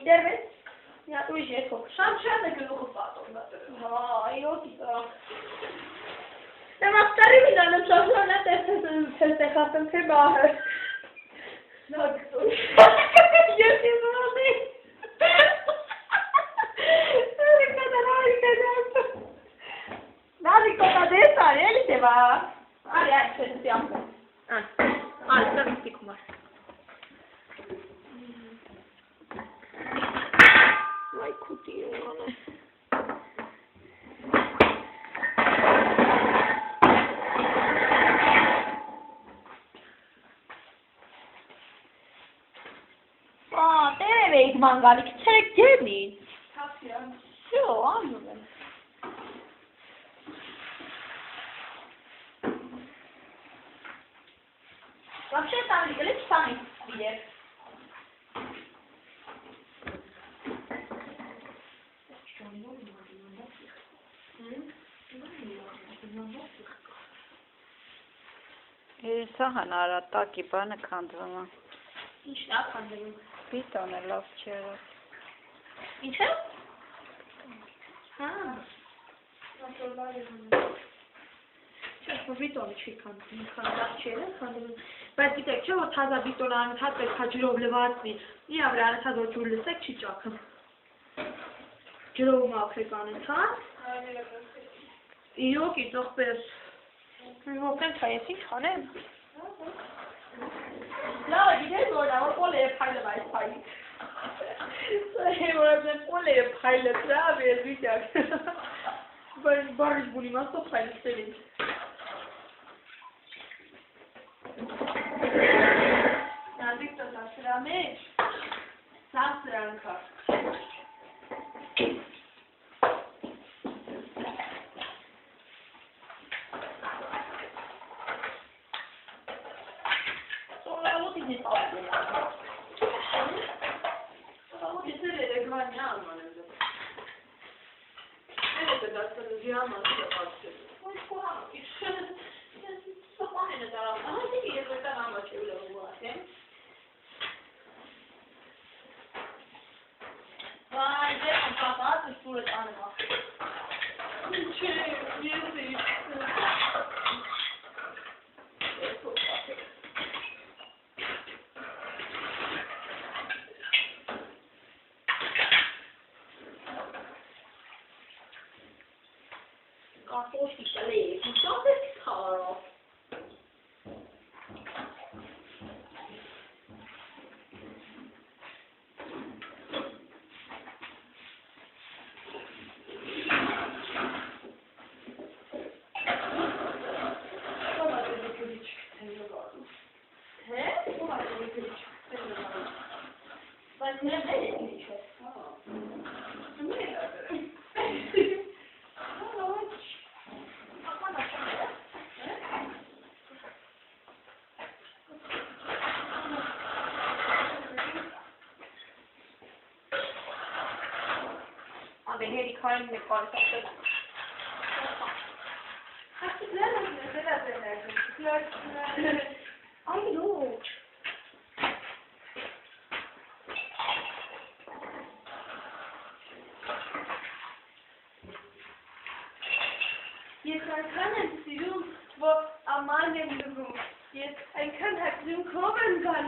Դերվես։ Նա ուժ եկող։ Շան է գլուխը պատում դատերը։ Հա, այոտիկա։ Նեմ ախտարի մինանեմ շախլանա տեսել խատում թե բահր։ Նա գտոր։ Յետի մոնի։ Նարի կոտա դես արի, էլի տեվա։ Արի այդ չեսի ամպը։ Արի, սրմստի կումար։ Վայ կուտի ոնը։ Տերև էիք մանգալի, քչերեք գերնին։ Թափյան։ Շո, անում եմ։ Вообще там лишь сами видят. Սա հանրատակի բանը քանդվում է։ Ինչն է քանդվում։ Բիտոնը լավ չէ։ Ինչ է։ Հա։ Բիտոնը չի քանդվում, քանդած չէ, քանդվում։ Բայց գիտեք, չէ՞ որ թազա բիտոնը անընդհատ պետք է ջրով լվացվի։ Իրա վրա անընդհատ որ ջուր լսեք չի ճաքում։ Ջրով մաքրեք անընդհատ։ Իրոք իծողպես։ Հոքեն քայես ինչ խանեմ։ Լավ, գիտես որ նա պոլը փայլը վայ փայլի։ Սա որ պոլը փայլը դրա վեր վիճակ։ Բայց բարի բունի մասով փայլը ստելին։ Նադիկ տա սրա մեջ։ Սա սրանքա։ Կարտոշի կլեի, ինչով ես քարով։ Բայց նեղ է ինչ է։ Heri kayn ne konuşuyor? Ay yok. Jetzt kann es sehen, wo am Mann im Büro. Jetzt ein kann halt so kommen kann.